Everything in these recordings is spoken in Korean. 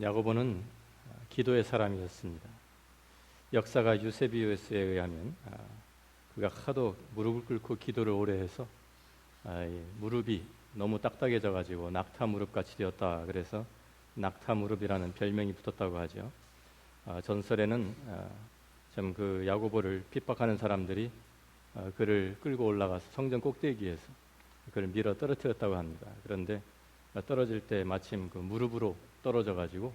야고보는 기도의 사람이었습니다. 역사가 유세비우스에 의하면 그가 하도 무릎을 꿇고 기도를 오래 해서 무릎이 너무 딱딱해져 가지고 낙타 무릎같이 되었다. 그래서 낙타 무릎이라는 별명이 붙었다고 하죠. 전설에는 참 그 야고보를 핍박하는 사람들이 그를 끌고 올라가서 성전 꼭대기에서 그를 밀어 떨어뜨렸다고 합니다. 그런데 떨어질 때 마침 그 무릎으로 떨어져 가지고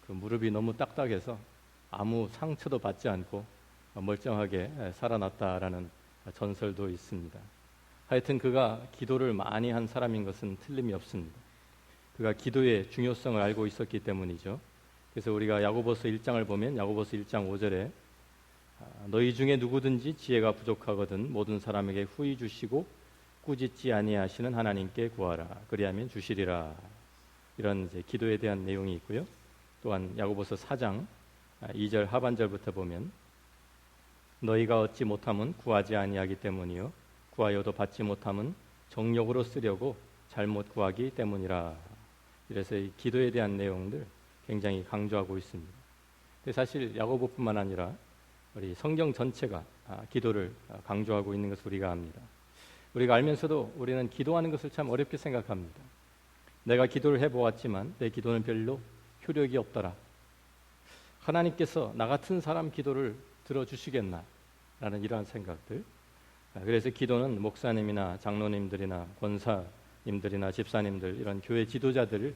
그 무릎이 너무 딱딱해서 아무 상처도 받지 않고 멀쩡하게 살아났다라는 전설도 있습니다. 하여튼 그가 기도를 많이 한 사람인 것은 틀림이 없습니다. 그가 기도의 중요성을 알고 있었기 때문이죠. 그래서 우리가 야고보서 1장을 보면 야고보서 1장 5절에 너희 중에 누구든지 지혜가 부족하거든 모든 사람에게 후히 주시고 꾸짖지 아니하시는 하나님께 구하라 그리하면 주시리라. 이런 이제 기도에 대한 내용이 있고요. 또한 야고보서 4장 2절 하반절부터 보면 너희가 얻지 못함은 구하지 아니하기 때문이요 구하여도 받지 못함은 정욕으로 쓰려고 잘못 구하기 때문이라. 그래서 이 기도에 대한 내용들 굉장히 강조하고 있습니다. 사실 야고보뿐만 아니라 우리 성경 전체가 기도를 강조하고 있는 것을 우리가 압니다. 우리가 알면서도 우리는 기도하는 것을 참 어렵게 생각합니다. 내가 기도를 해보았지만 내 기도는 별로 효력이 없더라. 하나님께서 나 같은 사람 기도를 들어주시겠나? 라는 이러한 생각들. 그래서 기도는 목사님이나 장로님들이나 권사님들이나 집사님들 이런 교회 지도자들이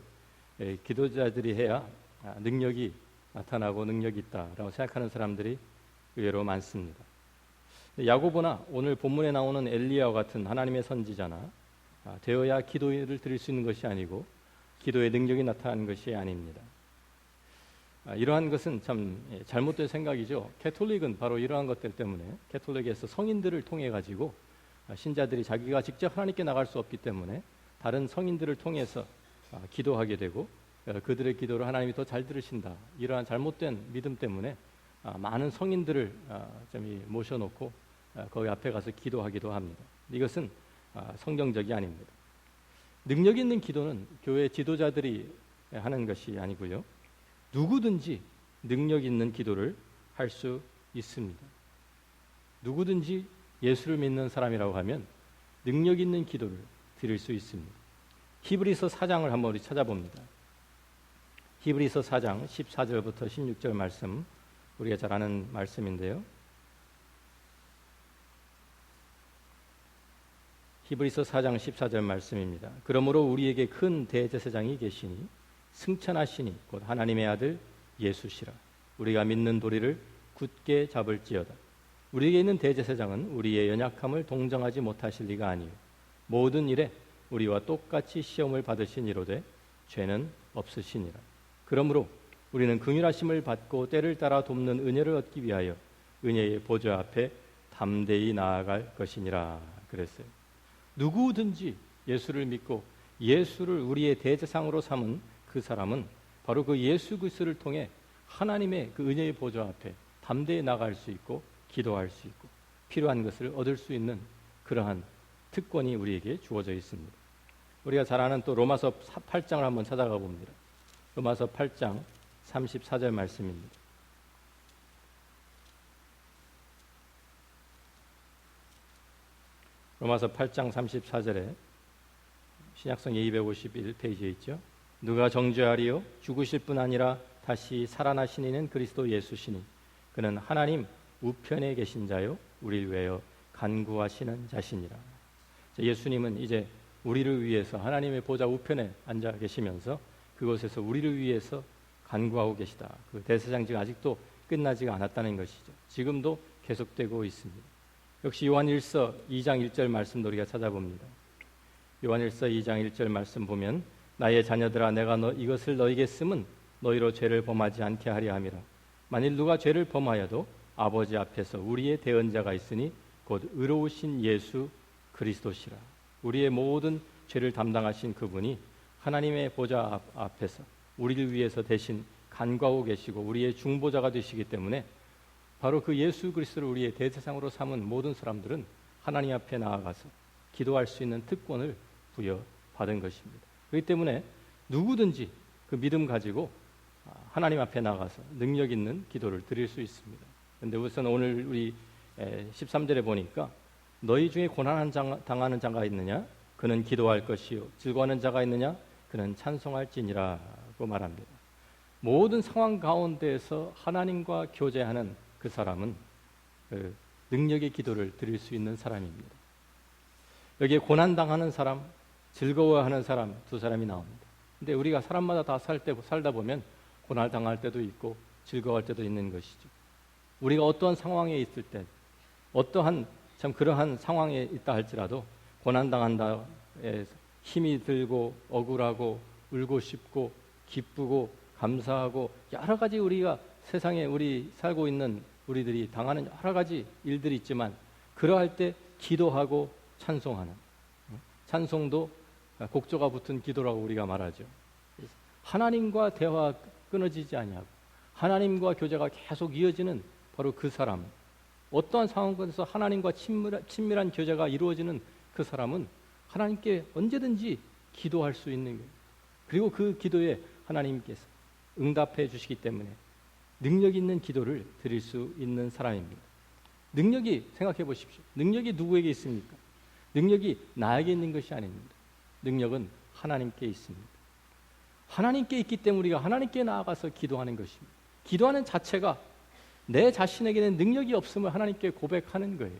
해야 능력이 나타나고 능력이 있다라고 생각하는 사람들이 의외로 많습니다. 야고보나 오늘 본문에 나오는 엘리야와 같은 하나님의 선지자나 되어야 기도를 드릴 수 있는 것이 아니고 기도의 능력이 나타나는 것이 아닙니다. 이러한 것은 참 잘못된 생각이죠. 캐톨릭은 바로 이러한 것들 때문에 캐톨릭에서 성인들을 통해 가지고 신자들이 자기가 직접 하나님께 나갈 수 없기 때문에 다른 성인들을 통해서 기도하게 되고 그들의 기도를 하나님이 더 잘 들으신다. 이러한 잘못된 믿음 때문에 많은 성인들을 좀 모셔놓고 거기 앞에 가서 기도하기도 합니다. 이것은 성경적이 아닙니다. 능력 있는 기도는 교회 지도자들이 하는 것이 아니고요. 누구든지 능력 있는 기도를 할 수 있습니다. 누구든지 예수를 믿는 사람이라고 하면 능력 있는 기도를 드릴 수 있습니다. 히브리서 4장을 한번 우리 찾아봅니다. 히브리서 4장 14절부터 16절 말씀 우리가 잘 아는 말씀인데요. 히브리서 4장 14절 말씀입니다. 그러므로 우리에게 큰 대제사장이 계시니 승천하시니 곧 하나님의 아들 예수시라. 우리가 믿는 도리를 굳게 잡을지어다. 우리에게 있는 대제사장은 우리의 연약함을 동정하지 못하실 리가 아니요 모든 일에 우리와 똑같이 시험을 받으신 이로되 죄는 없으시니라. 그러므로 우리는 긍휼하심을 받고 때를 따라 돕는 은혜를 얻기 위하여 은혜의 보좌 앞에 담대히 나아갈 것이니라 그랬어요. 누구든지 예수를 믿고 예수를 우리의 대제사장으로 삼은 그 사람은 바로 그 예수 그리스도를 통해 하나님의 그 은혜의 보좌 앞에 담대히 나아갈 수 있고 기도할 수 있고 필요한 것을 얻을 수 있는 그러한 특권이 우리에게 주어져 있습니다. 우리가 잘 아는 또 로마서 8장을 한번 찾아가 봅니다. 로마서 8장 34절 말씀입니다. 로마서 8장 34절에 신약성 251페이지에 있죠. 누가 정죄하리요? 죽으실 뿐 아니라 다시 살아나신 이는 그리스도 예수시니 그는 하나님 우편에 계신 자요 우리를 위하여 간구하시는 자시니라. 예수님은 이제 우리를 위해서 하나님의 보좌 우편에 앉아 계시면서 그곳에서 우리를 위해서 간구하고 계시다. 그 대제사장직은 아직도 끝나지가 않았다는 것이죠. 지금도 계속되고 있습니다. 역시 요한일서 2장 1절 말씀도 우리가 찾아봅니다. 요한일서 2장 1절 말씀 보면 나의 자녀들아 내가 이것을 너희에게 쓰면 너희로 죄를 범하지 않게 하려 함이라. 만일 누가 죄를 범하여도 아버지 앞에서 우리의 대언자가 있으니 곧 의로우신 예수 그리스도시라. 우리의 모든 죄를 담당하신 그분이 하나님의 보좌 앞에서 우리를 위해서 대신 간구하고 계시고 우리의 중보자가 되시기 때문에 바로 그 예수 그리스도를 우리의 대제사장으로 삼은 모든 사람들은 하나님 앞에 나아가서 기도할 수 있는 특권을 부여받은 것입니다. 그렇기 때문에 누구든지 그 믿음 가지고 하나님 앞에 나가서 능력 있는 기도를 드릴 수 있습니다. 그런데 우선 오늘 우리 13절에 보니까 너희 중에 고난 당하는 자가 있느냐? 그는 기도할 것이요. 즐거워하는 자가 있느냐? 그는 찬송할지니라고 말합니다. 모든 상황 가운데에서 하나님과 교제하는 그 사람은 그 능력의 기도를 드릴 수 있는 사람입니다. 여기에 고난 당하는 사람, 즐거워하는 사람 두 사람이 나옵니다. 근데 우리가 사람마다 다 살다 보면 고난 당할 때도 있고 즐거워할 때도 있는 것이죠. 우리가 어떠한 상황에 있을 때, 어떠한 참 그러한 상황에 있다 할지라도 고난 당한다 해서 힘이 들고 억울하고 울고 싶고 기쁘고 감사하고 여러 가지 우리가 세상에 우리 살고 있는 우리들이 당하는 여러 가지 일들이 있지만 그러할 때 기도하고 찬송하는, 찬송도 곡조가 붙은 기도라고 우리가 말하죠. 하나님과 대화 끊어지지 아니하고 하나님과 교제가 계속 이어지는 바로 그 사람, 어떠한 상황에서 하나님과 친밀한 교제가 이루어지는 그 사람은 하나님께 언제든지 기도할 수 있는 거예요. 그리고 그 기도에 하나님께서 응답해 주시기 때문에 능력 있는 기도를 드릴 수 있는 사람입니다. 능력이, 생각해 보십시오. 능력이 누구에게 있습니까? 능력이 나에게 있는 것이 아닙니다. 능력은 하나님께 있습니다. 하나님께 있기 때문에 우리가 하나님께 나아가서 기도하는 것입니다. 기도하는 자체가 내 자신에게는 능력이 없음을 하나님께 고백하는 거예요.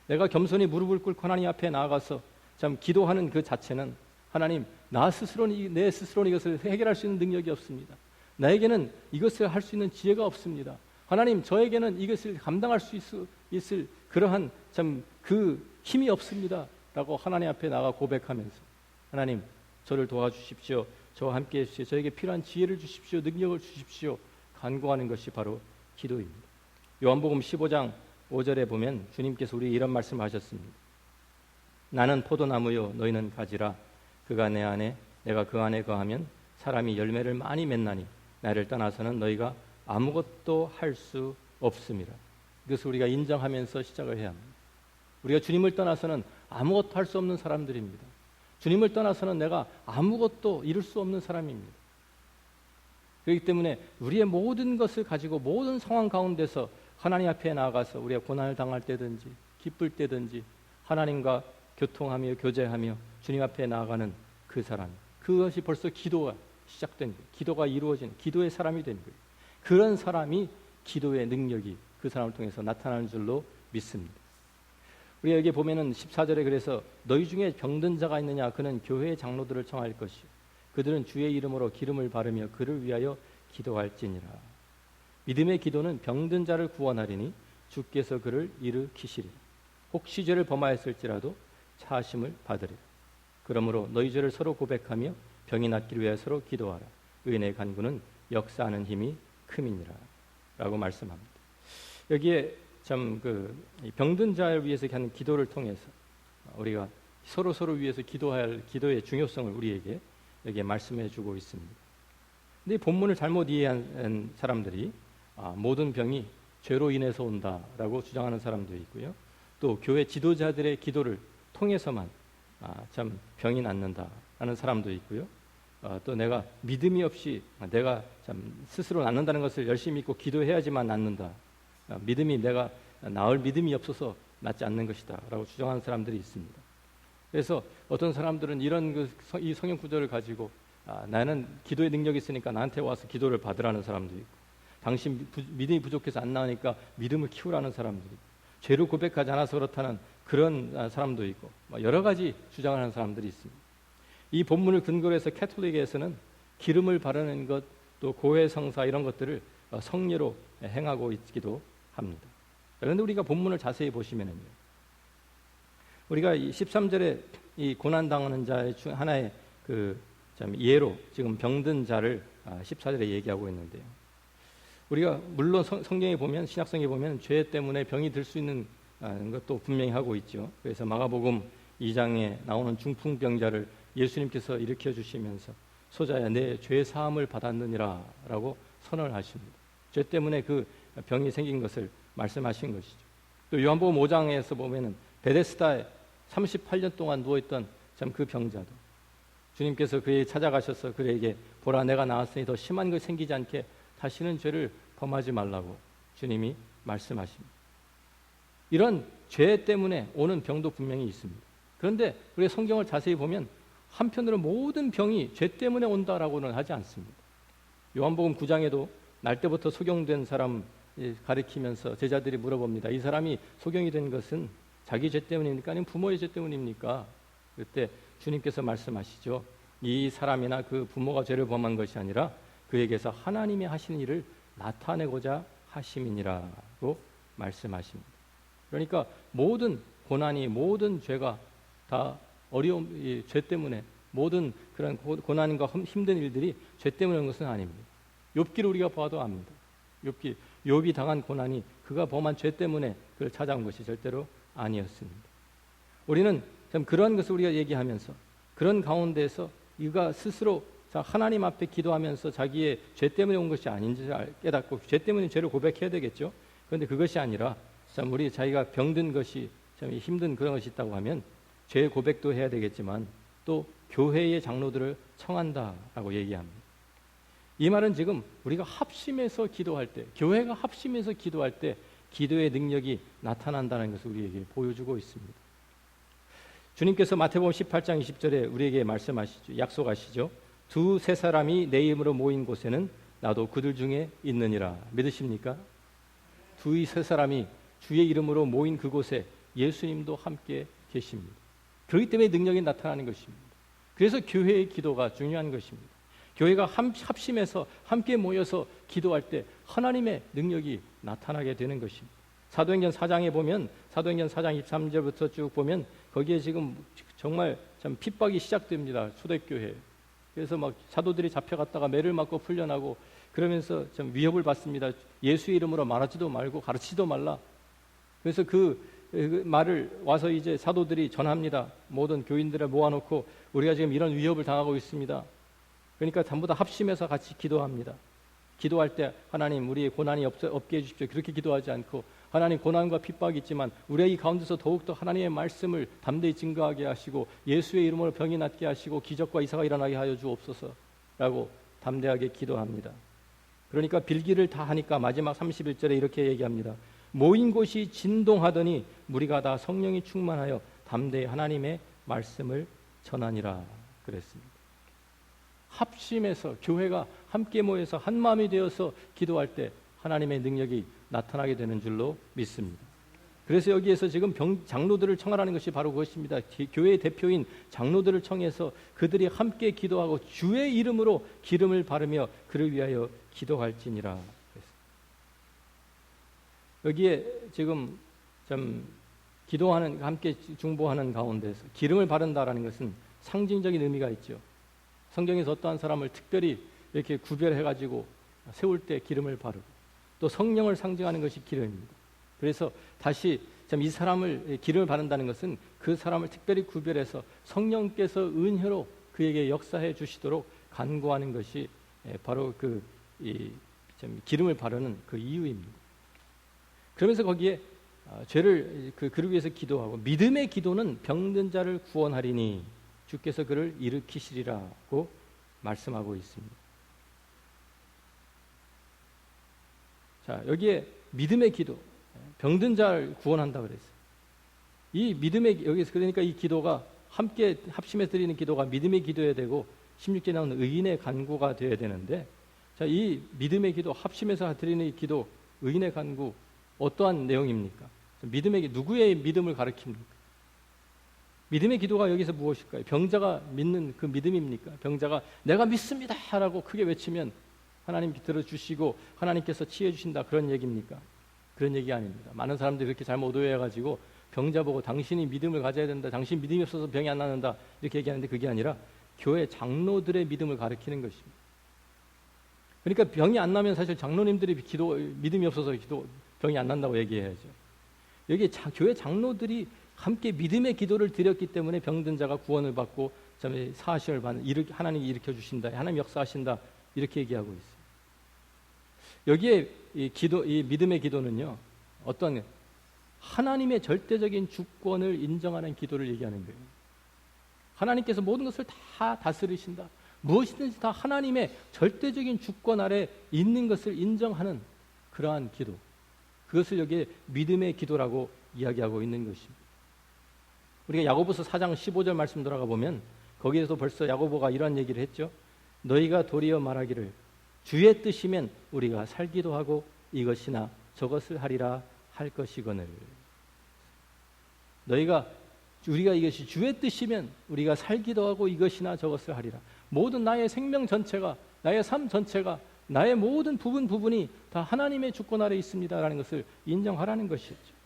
내가 겸손히 무릎을 꿇고 하나님 앞에 나아가서 참 기도하는 그 자체는 하나님, 내 스스로는 이것을 해결할 수 있는 능력이 없습니다. 나에게는 이것을 할 수 있는 지혜가 없습니다. 하나님, 저에게는 이것을 감당할 수 있을 그러한 참 그 힘이 없습니다. 라고 하나님 앞에 나가 고백하면서 하나님, 저를 도와주십시오. 저와 함께 해주십시오. 저에게 필요한 지혜를 주십시오. 능력을 주십시오. 간구하는 것이 바로 기도입니다. 요한복음 15장 5절에 보면 주님께서 우리 이런 말씀을 하셨습니다. 나는 포도나무요 너희는 가지라. 그가 내 안에 내가 그 안에 거하면 사람이 열매를 많이 맺나니 나를 떠나서는 너희가 아무것도 할 수 없음이라. 이것을 우리가 인정하면서 시작을 해야 합니다. 우리가 주님을 떠나서는 아무것도 할 수 없는 사람들입니다. 주님을 떠나서는 내가 아무것도 이룰 수 없는 사람입니다. 그렇기 때문에 우리의 모든 것을 가지고 모든 상황 가운데서 하나님 앞에 나아가서 우리가 고난을 당할 때든지 기쁠 때든지 하나님과 교통하며 교제하며 주님 앞에 나아가는 그 사람, 그것이 벌써 기도가 시작된 거예요. 기도가 이루어진 기도의 사람이 된 거예요. 그런 사람이 기도의 능력이 그 사람을 통해서 나타나는 줄로 믿습니다. 우리 여기 보면은 14절에 그래서 너희 중에 병든 자가 있느냐 그는 교회의 장로들을 청할 것이요 그들은 주의 이름으로 기름을 바르며 그를 위하여 기도할지니라. 믿음의 기도는 병든 자를 구원하리니 주께서 그를 일으키시리라. 혹시 죄를 범하였을지라도 사하심을 받으리라. 그러므로 너희 죄를 서로 고백하며 병이 낫기를 위하여 서로 기도하라. 의인의 간구는 역사하는 힘이 큼이니라. 라고 말씀합니다. 여기에 참 병든 자를 위해서 하는 기도를 통해서 우리가 서로 위해서 기도할 기도의 중요성을 우리에게 여기에 말씀해 주고 있습니다. 근데 이 본문을 잘못 이해한 사람들이 모든 병이 죄로 인해서 온다라고 주장하는 사람도 있고요. 또 교회 지도자들의 기도를 통해서만 참 병이 낫는다라는 사람도 있고요. 또 내가 믿음이 없이 내가 참 스스로 낫는다는 것을 열심히 믿고 기도해야지만 낫는다. 믿음이 내가 나을 믿음이 없어서 낫지 않는 것이다 라고 주장하는 사람들이 있습니다. 그래서 어떤 사람들은 이런 이 성경 구절을 가지고 나는 기도의 능력이 있으니까 나한테 와서 기도를 받으라는 사람도 있고, 당신 믿음이 부족해서 안 나으니까 믿음을 키우라는 사람들이 있고, 죄를 고백하지 않아서 그렇다는 그런 사람도 있고, 여러 가지 주장하는 사람들이 있습니다. 이 본문을 근거로 해서 캐톨릭에서는 기름을 바르는 것, 또 고해성사 이런 것들을 성례로 행하고 있기도 합니다. 그런데 우리가 본문을 자세히 보시면요, 우리가 이 13절에 이 고난당하는 자의 하나의 참 예로 지금 병든 자를 14절에 얘기하고 있는데요. 우리가 물론 성경에 보면, 신약성에 보면 죄 때문에 병이 들 수 있는 것도 분명히 하고 있죠. 그래서 마가복음 2장에 나오는 중풍병자를 예수님께서 일으켜 주시면서 소자야 내 죄 사함을 받았느니라 라고 선언을 하십니다. 죄 때문에 그 병이 생긴 것을 말씀하신 것이죠. 또 요한복음 5장에서 보면은 베데스다에 38년 동안 누워있던 참 그 병자도 주님께서 그에게 찾아가셔서 그에게 보라 내가 나았으니 더 심한 것이 생기지 않게 다시는 죄를 범하지 말라고 주님이 말씀하십니다. 이런 죄 때문에 오는 병도 분명히 있습니다. 그런데 우리가 성경을 자세히 보면 한편으로 모든 병이 죄 때문에 온다라고는 하지 않습니다. 요한복음 9장에도 날 때부터 소경된 사람 가리키면서 제자들이 물어봅니다. 이 사람이 소경이 된 것은 자기 죄 때문입니까? 아니면 부모의 죄 때문입니까? 그때 주님께서 말씀하시죠. 이 사람이나 그 부모가 죄를 범한 것이 아니라 그에게서 하나님이 하시는 일을 나타내고자 하심이니라고 말씀하십니다. 그러니까 모든 고난이, 모든 죄가 다 어려움, 죄 때문에, 모든 그런 고난과 힘든 일들이 죄 때문에 온 것은 아닙니다. 욥기를 우리가 봐도 압니다. 욥이 당한 고난이 그가 범한 죄 때문에 그를 찾아온 것이 절대로 아니었습니다. 우리는 참 그러한 것을 우리가 얘기하면서 그런 가운데서 이가 스스로 하나님 앞에 기도하면서 자기의 죄 때문에 온 것이 아닌지 깨닫고 죄 때문에 죄를 고백해야 되겠죠. 그런데 그것이 아니라 참 우리 자기가 병든 것이 참 힘든 그런 것이 있다고 하면 죄 고백도 해야 되겠지만 또 교회의 장로들을 청한다라고 얘기합니다. 이 말은 지금 우리가 합심해서 기도할 때, 교회가 합심해서 기도할 때 기도의 능력이 나타난다는 것을 우리에게 보여주고 있습니다. 주님께서 마태복음 18장 20절에 우리에게 말씀하시죠. 약속하시죠. 두세 사람이 내 이름으로 모인 곳에는 나도 그들 중에 있느니라. 믿으십니까? 두세 사람이 주의 이름으로 모인 그곳에 예수님도 함께 계십니다. 그렇기 때문에 능력이 나타나는 것입니다. 그래서 교회의 기도가 중요한 것입니다. 교회가 합심해서 함께 모여서 기도할 때 하나님의 능력이 나타나게 되는 것입니다. 사도행전 4장에 보면 사도행전 4장 23절부터 쭉 보면 거기에 지금 정말 참 핍박이 시작됩니다. 초대교회. 그래서 막 사도들이 잡혀갔다가 매를 맞고 풀려나고 그러면서 좀 위협을 받습니다. 예수의 이름으로 말하지도 말고 가르치지도 말라. 그래서 그 말을 와서 이제 사도들이 전합니다. 모든 교인들을 모아놓고 우리가 지금 이런 위협을 당하고 있습니다. 그러니까 전부 다 합심해서 같이 기도합니다. 기도할 때 하나님 우리의 고난이 없게 해주십시오. 그렇게 기도하지 않고 하나님 고난과 핍박이 있지만 우리의 이 가운데서 더욱더 하나님의 말씀을 담대히 증거하게 하시고 예수의 이름으로 병이 낫게 하시고 기적과 이사가 일어나게 하여 주옵소서라고 담대하게 기도합니다. 그러니까 빌기를 다 하니까 마지막 31절에 이렇게 얘기합니다. 모인 곳이 진동하더니 무리가 다 성령이 충만하여 담대히 하나님의 말씀을 전하니라 그랬습니다. 합심해서 교회가 함께 모여서 한 마음이 되어서 기도할 때 하나님의 능력이 나타나게 되는 줄로 믿습니다. 그래서 여기에서 지금 장로들을 청하라는 것이 바로 그것입니다. 교회의 대표인 장로들을 청해서 그들이 함께 기도하고 주의 이름으로 기름을 바르며 그를 위하여 기도할지니라. 여기에 지금 좀 기도하는 함께 중보하는 가운데서 기름을 바른다라는 것은 상징적인 의미가 있죠. 성경에서 어떠한 사람을 특별히 이렇게 구별해가지고 세울 때 기름을 바르고 또 성령을 상징하는 것이 기름입니다. 그래서 다시 이 사람을 기름을 바른다는 것은 그 사람을 특별히 구별해서 성령께서 은혜로 그에게 역사해 주시도록 간구하는 것이 바로 기름을 바르는 그 이유입니다. 그러면서 거기에 죄를 그를 위해서 기도하고 믿음의 기도는 병든 자를 구원하리니 주께서 그를 일으키시리라고 말씀하고 있습니다. 자, 여기에 믿음의 기도, 병든 자를 구원한다 그랬어요. 이 믿음의 여기서 그러니까 이 기도가 함께 합심해 드리는 기도가 믿음의 기도여야 되고 16절에 나오는 의인의 간구가 되어야 되는데, 자, 이 믿음의 기도, 합심해서 드리는 이 기도, 의인의 간구 어떠한 내용입니까? 믿음의 누구의 믿음을 가리킵니까? 믿음의 기도가 여기서 무엇일까요? 병자가 믿는 그 믿음입니까? 병자가 내가 믿습니다 라고 크게 외치면 하나님 들어주시고 하나님께서 치유해 주신다 그런 얘기입니까? 그런 얘기 아닙니다. 많은 사람들이 그렇게 잘못 오해해가지고 병자 보고 당신이 믿음을 가져야 된다, 당신 믿음이 없어서 병이 안 나는다 이렇게 얘기하는데 그게 아니라 교회 장로들의 믿음을 가리키는 것입니다. 그러니까 병이 안 나면 사실 장로님들이 믿음이 없어서 병이 안 난다고 얘기해야죠. 여기 교회 장로들이 함께 믿음의 기도를 드렸기 때문에 병든 자가 구원을 받고 사하심을 받는 하나님이 일으켜 주신다, 하나님 역사하신다 이렇게 얘기하고 있어요. 여기에 이 믿음의 기도는요, 어떤 하나님의 절대적인 주권을 인정하는 기도를 얘기하는 거예요. 하나님께서 모든 것을 다 다스리신다. 무엇이든지 다 하나님의 절대적인 주권 아래 있는 것을 인정하는 그러한 기도, 그것을 여기에 믿음의 기도라고 이야기하고 있는 것입니다. 우리가 야고보서 4장 15절 말씀 돌아가 보면 거기에서 벌써 야고보가 이런 얘기를 했죠. 너희가 도리어 말하기를 주의 뜻이면 우리가 살기도 하고 이것이나 저것을 하리라 할 것이거늘. 우리가 이것이 주의 뜻이면 우리가 살기도 하고 이것이나 저것을 하리라. 모든 나의 생명 전체가, 나의 삶 전체가, 나의 모든 부분이 다 하나님의 주권 아래 있습니다라는 것을 인정하라는 것이었죠.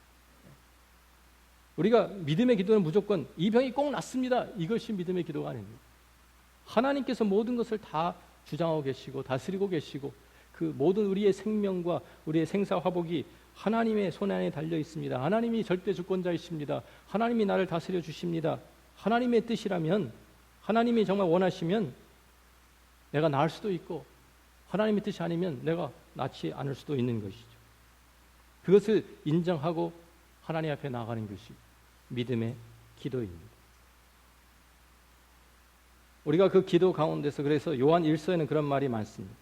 우리가 믿음의 기도는 무조건 이 병이 꼭 낫습니다, 이것이 믿음의 기도가 아닙니다. 하나님께서 모든 것을 다 주장하고 계시고 다스리고 계시고 그 모든 우리의 생명과 우리의 생사화복이 하나님의 손 안에 달려 있습니다. 하나님이 절대 주권자이십니다. 하나님이 나를 다스려 주십니다. 하나님의 뜻이라면, 하나님이 정말 원하시면 내가 나을 수도 있고, 하나님의 뜻이 아니면 내가 낫지 않을 수도 있는 것이죠. 그것을 인정하고 하나님 앞에 나아가는 것이 믿음의 기도입니다. 우리가 그 기도 가운데서, 그래서 요한 1서에는 그런 말이 많습니다.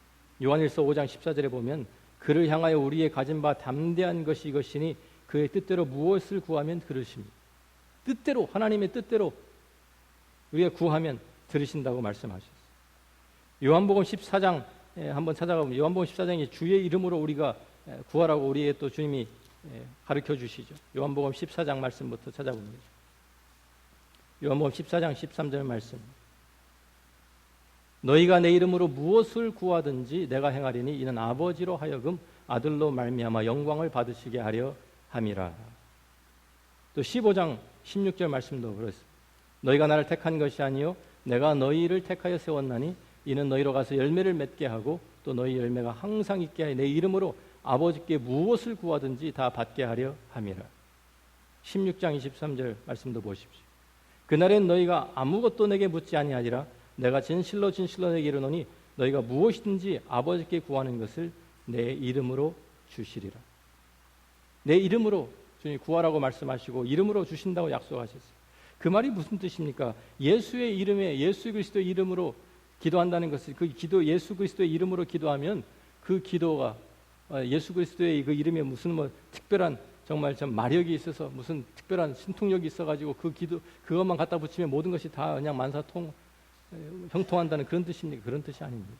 요한 1서 5장 14절에 보면 그를 향하여 우리의 가진 바 담대한 것이 이것이니 그의 뜻대로 무엇을 구하면 들으십니다. 뜻대로, 하나님의 뜻대로 우리가 구하면 들으신다고 말씀하셨어요. 요한복음 14장 한번 찾아가보면 요한복음 14장에 주의 이름으로 우리가 구하라고 우리의 또 주님이 가르쳐 주시죠. 요한복음 14장 말씀부터 찾아봅니다. 요한복음 14장 13절 말씀. 너희가 내 이름으로 무엇을 구하든지 내가 행하리니 이는 아버지로 하여금 아들로 말미암아 영광을 받으시게 하려 함이라. 또 15장 16절 말씀도 그렇습니다. 너희가 나를 택한 것이 아니요 내가 너희를 택하여 세웠나니 이는 너희로 가서 열매를 맺게 하고 또 너희 열매가 항상 있게 하여 내 이름으로 아버지께 무엇을 구하든지 다 받게 하려 함이라. 16장 23절 말씀도 보십시오. 그날엔 너희가 아무것도 내게 묻지 아니하리라. 내가 진실로 너에게 이르노니 너희가 무엇이든지 아버지께 구하는 것을 내 이름으로 주시리라. 내 이름으로 주님 구하라고 말씀하시고 이름으로 주신다고 약속하셨어요. 그 말이 무슨 뜻입니까? 예수의 이름에, 예수 그리스도의 이름으로 기도한다는 것을, 그 기도, 예수 그리스도의 이름으로 기도하면 그 기도가 예수 그리스도의 그 이름에 무슨 특별한 정말 좀 마력이 있어서 무슨 특별한 신통력이 있어가지고 그 기도 그것만 갖다 붙이면 모든 것이 다 그냥 형통한다는 그런 뜻입니까? 그런 뜻이 아닙니다.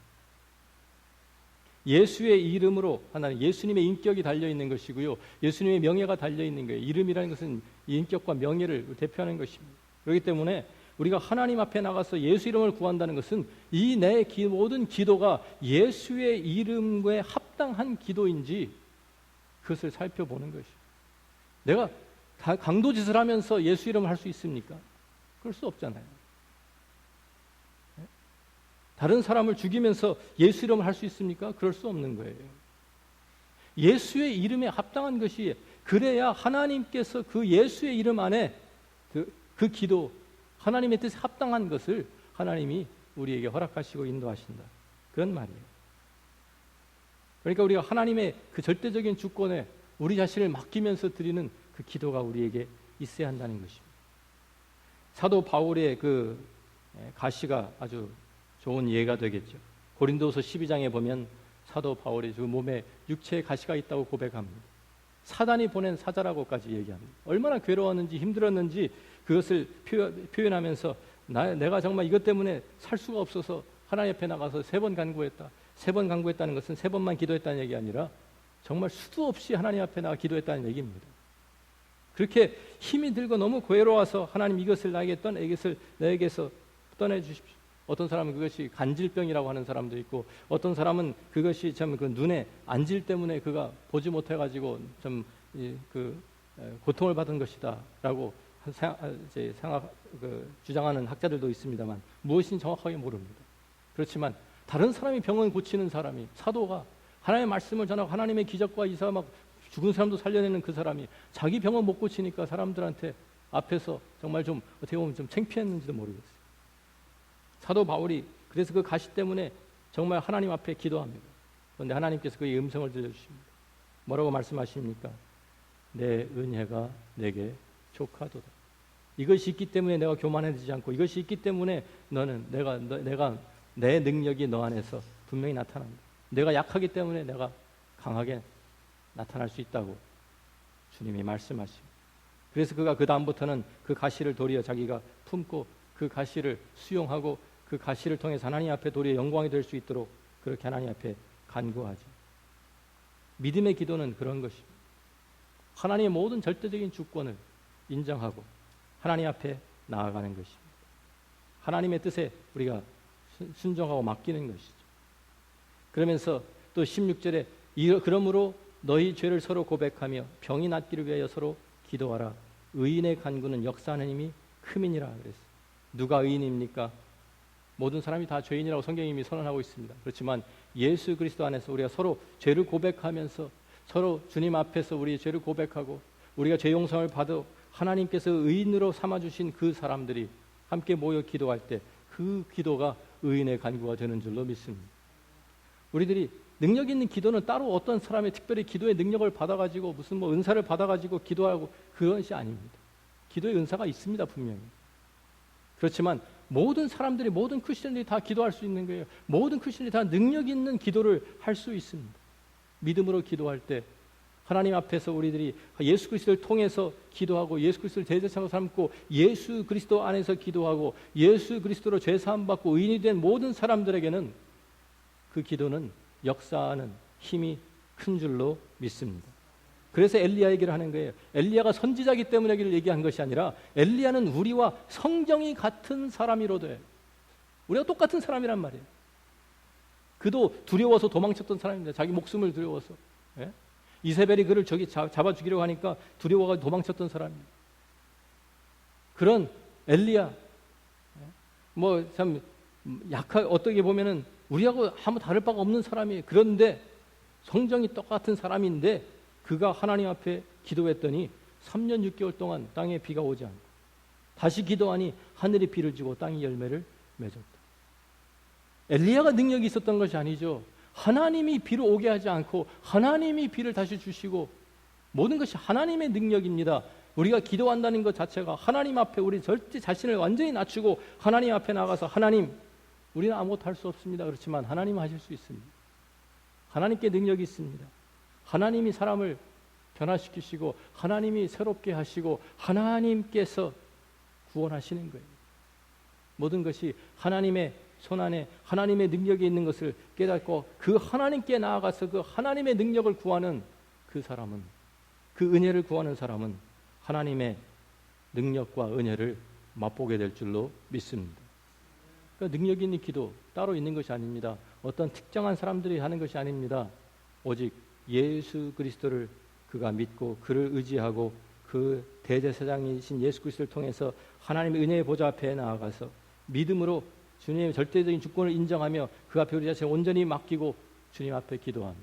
예수의 이름으로 하나님, 예수님의 인격이 달려있는 것이고요, 예수님의 명예가 달려있는 거예요. 이름이라는 것은 인격과 명예를 대표하는 것입니다. 그렇기 때문에 우리가 하나님 앞에 나가서 예수 이름을 구한다는 것은 이 내 모든 기도가 예수의 이름에 합당한 기도인지 그것을 살펴보는 것이죠. 내가 강도짓을 하면서 예수 이름을 할 수 있습니까? 그럴 수 없잖아요. 다른 사람을 죽이면서 예수 이름을 할 수 있습니까? 그럴 수 없는 거예요. 예수의 이름에 합당한 것이, 그래야 하나님께서 그 예수의 이름 안에 그 기도, 하나님의 뜻에 합당한 것을 하나님이 우리에게 허락하시고 인도하신다, 그런 말이에요. 그러니까 우리가 하나님의 그 절대적인 주권에 우리 자신을 맡기면서 드리는 그 기도가 우리에게 있어야 한다는 것입니다. 사도 바울의 그 가시가 아주 좋은 예가 되겠죠. 고린도서 12장에 보면 사도 바울이 그 몸에 육체의 가시가 있다고 고백합니다. 사단이 보낸 사자라고까지 얘기합니다. 얼마나 괴로웠는지 힘들었는지 그것을 표현하면서 내가 정말 이것 때문에 살 수가 없어서 하나님 앞에 나가서 3번 간구했다. 3번 간구했다는 것은 3번만 기도했다는 얘기 아니라 정말 수도 없이 하나님 앞에 나가 기도했다는 얘기입니다. 그렇게 힘이 들고 너무 괴로워서 하나님 이것을 내게서 떠내주십시오. 어떤 사람은 그것이 간질병이라고 하는 사람도 있고, 어떤 사람은 그것이 참 그 눈에 안질 때문에 그가 보지 못해가지고 좀 고통을 받은 것이다라고 주장하는 학자들도 있습니다만 무엇인지 정확하게 모릅니다. 그렇지만 다른 사람이 병을 고치는 사람이, 사도가 하나님의 말씀을 전하고 하나님의 기적과 이사 막 죽은 사람도 살려내는 그 사람이 자기 병을 못 고치니까 사람들한테 앞에서 정말 좀 어떻게 보면 좀 창피했는지도 모르겠어요. 사도 바울이 그래서 그 가시 때문에 정말 하나님 앞에 기도합니다. 그런데 하나님께서 그의 음성을 들려주십니다. 뭐라고 말씀하십니까? 내 은혜가 내게 족하도다. 이것이 있기 때문에 내가 교만해지지 않고, 이것이 있기 때문에 내가 내 능력이 너 안에서 분명히 나타난다. 내가 약하기 때문에 내가 강하게 나타날 수 있다고 주님이 말씀하시고, 그래서 그가 그 다음부터는 그 가시를 도리어 자기가 품고 그 가시를 수용하고 그 가시를 통해서 하나님 앞에 도리어 영광이 될 수 있도록 그렇게 하나님 앞에 간구하죠. 믿음의 기도는 그런 것입니다. 하나님의 모든 절대적인 주권을 인정하고 하나님 앞에 나아가는 것입니다. 하나님의 뜻에 우리가 순종하고 맡기는 것이죠. 그러면서 또 16절에 그러므로 너희 죄를 서로 고백하며 병이 낫기를 위하여 서로 기도하라. 의인의 간구는 역사하는 힘이 큼이니라 그랬어요. 누가 의인입니까? 모든 사람이 다 죄인이라고 성경이 이미 선언하고 있습니다. 그렇지만 예수 그리스도 안에서 우리가 서로 죄를 고백하면서 서로 주님 앞에서 우리의 죄를 고백하고 우리가 죄 용서를 받아 하나님께서 의인으로 삼아주신 그 사람들이 함께 모여 기도할 때 그 기도가 의인의 간구가 되는 줄로 믿습니다. 우리들이 능력 있는 기도는 따로 어떤 사람의 특별히 기도의 능력을 받아가지고 무슨 은사를 받아가지고 기도하고 그런 것이 아닙니다. 기도의 은사가 있습니다, 분명히. 그렇지만 모든 사람들이, 모든 크리스천들이 다 기도할 수 있는 거예요. 모든 크리스천들이 다 능력 있는 기도를 할 수 있습니다. 믿음으로 기도할 때 하나님 앞에서 우리들이 예수 그리스도를 통해서 기도하고 예수 그리스도를 대제사장으로 삼고 예수 그리스도 안에서 기도하고 예수 그리스도로 죄 사함 받고 의인이 된 모든 사람들에게는 그 기도는 역사하는 힘이 큰 줄로 믿습니다. 그래서 엘리야 얘기를 하는 거예요. 엘리야가 선지자이기 때문에 얘기한 것이 아니라 엘리야는 우리와 성정이 같은 사람이로돼. 우리가 똑같은 사람이란 말이에요. 그도 두려워서 도망쳤던 사람입니다. 자기 목숨을 두려워서. 예? 이세벨이 그를 잡아 죽이려고 하니까 두려워가 도망쳤던 사람입니다. 그런 엘리야, 참 어떻게 보면은 우리하고 아무 다를 바가 없는 사람이에요. 그런데 성정이 똑같은 사람인데 그가 하나님 앞에 기도했더니 3년 6개월 동안 땅에 비가 오지 않고 다시 기도하니 하늘이 비를 주고 땅이 열매를 맺었다. 엘리야가 능력이 있었던 것이 아니죠. 하나님이 비를 오게 하지 않고 하나님이 비를 다시 주시고 모든 것이 하나님의 능력입니다. 우리가 기도한다는 것 자체가 하나님 앞에 우리 절대 자신을 완전히 낮추고 하나님 앞에 나가서 하나님, 우리는 아무것도 할 수 없습니다. 그렇지만 하나님은 하실 수 있습니다. 하나님께 능력이 있습니다. 하나님이 사람을 변화시키시고 하나님이 새롭게 하시고 하나님께서 구원하시는 거예요. 모든 것이 하나님의 손안에 하나님의 능력이 있는 것을 깨닫고 그 하나님께 나아가서 그 하나님의 능력을 구하는 그 사람은, 그 은혜를 구하는 사람은 하나님의 능력과 은혜를 맛보게 될 줄로 믿습니다. 그러니까 능력 있는 기도 따로 있는 것이 아닙니다. 어떤 특정한 사람들이 하는 것이 아닙니다. 오직 예수 그리스도를 그가 믿고 그를 의지하고 그 대제사장이신 예수 그리스도를 통해서 하나님의 은혜의 보좌 앞에 나아가서 믿음으로 주님의 절대적인 주권을 인정하며 그 앞에 우리 자신을 온전히 맡기고 주님 앞에 기도하며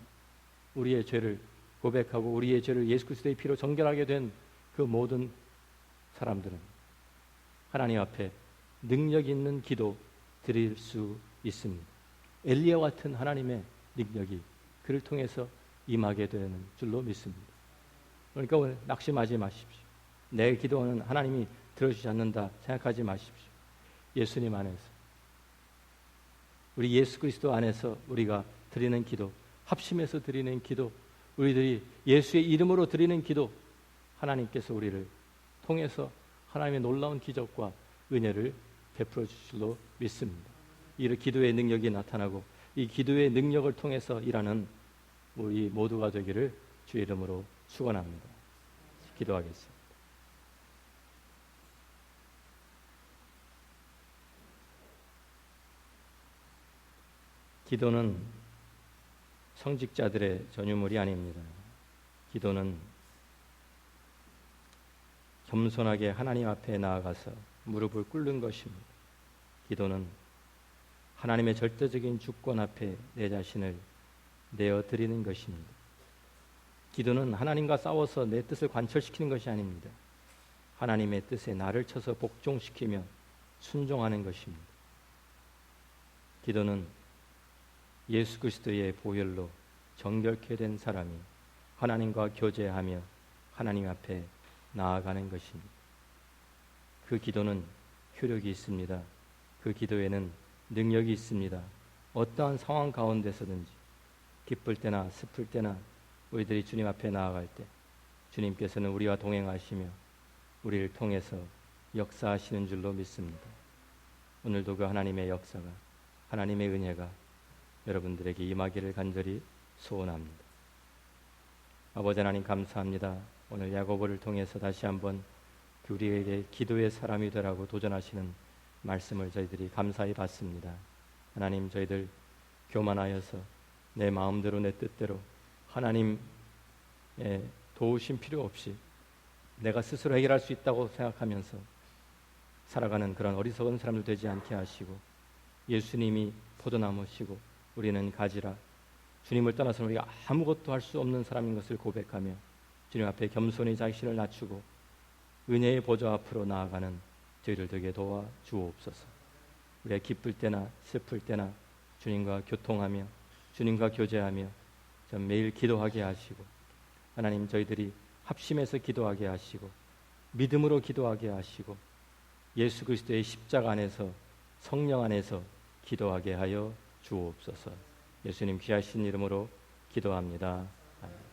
우리의 죄를 고백하고 우리의 죄를 예수 그리스도의 피로 정결하게 된 그 모든 사람들은 하나님 앞에 능력 있는 기도 드릴 수 있습니다. 엘리야 같은 하나님의 능력이 그를 통해서 임하게 되는 줄로 믿습니다. 그러니까 오늘 낙심하지 마십시오. 내 기도는 하나님이 들어주지 않는다 생각하지 마십시오. 예수님 안에서 우리 예수 그리스도 안에서 우리가 드리는 기도, 합심해서 드리는 기도, 우리들이 예수의 이름으로 드리는 기도, 하나님께서 우리를 통해서 하나님의 놀라운 기적과 은혜를 베풀어 주실 줄로 믿습니다. 이 기도의 능력이 나타나고 이 기도의 능력을 통해서 일하는 우리 모두가 되기를 주의 이름으로 축원합니다. 기도하겠습니다. 기도는 성직자들의 전유물이 아닙니다. 기도는 겸손하게 하나님 앞에 나아가서 무릎을 꿇는 것입니다. 기도는 하나님의 절대적인 주권 앞에 내 자신을 내어드리는 것입니다. 기도는 하나님과 싸워서 내 뜻을 관철시키는 것이 아닙니다. 하나님의 뜻에 나를 쳐서 복종시키며 순종하는 것입니다. 기도는 예수 그리스도의 보혈로 정결케 된 사람이 하나님과 교제하며 하나님 앞에 나아가는 것입니다. 그 기도는 효력이 있습니다. 그 기도에는 능력이 있습니다. 어떠한 상황 가운데서든지 기쁠 때나 슬플 때나 우리들이 주님 앞에 나아갈 때 주님께서는 우리와 동행하시며 우리를 통해서 역사하시는 줄로 믿습니다. 오늘도 그 하나님의 역사가, 하나님의 은혜가 여러분들에게 임하기를 간절히 소원합니다. 아버지 하나님 감사합니다. 오늘 야고보를 통해서 다시 한번 우리에게 기도의 사람이 되라고 도전하시는 말씀을 저희들이 감사히 받습니다. 하나님, 저희들 교만하여서 내 마음대로 내 뜻대로 하나님의 도우심 필요 없이 내가 스스로 해결할 수 있다고 생각하면서 살아가는 그런 어리석은 사람들 되지 않게 하시고, 예수님이 포도나무시고 우리는 가지라, 주님을 떠나서 우리가 아무것도 할 수 없는 사람인 것을 고백하며 주님 앞에 겸손히 자신을 낮추고 은혜의 보좌 앞으로 나아가는 저희를 되게 도와 주옵소서. 우리가 기쁠 때나 슬플 때나 주님과 교통하며 주님과 교제하며 전 매일 기도하게 하시고, 하나님 저희들이 합심해서 기도하게 하시고 믿음으로 기도하게 하시고 예수 그리스도의 십자가 안에서 성령 안에서 기도하게 하여 주옵소서. 예수님 귀하신 이름으로 기도합니다. 아멘.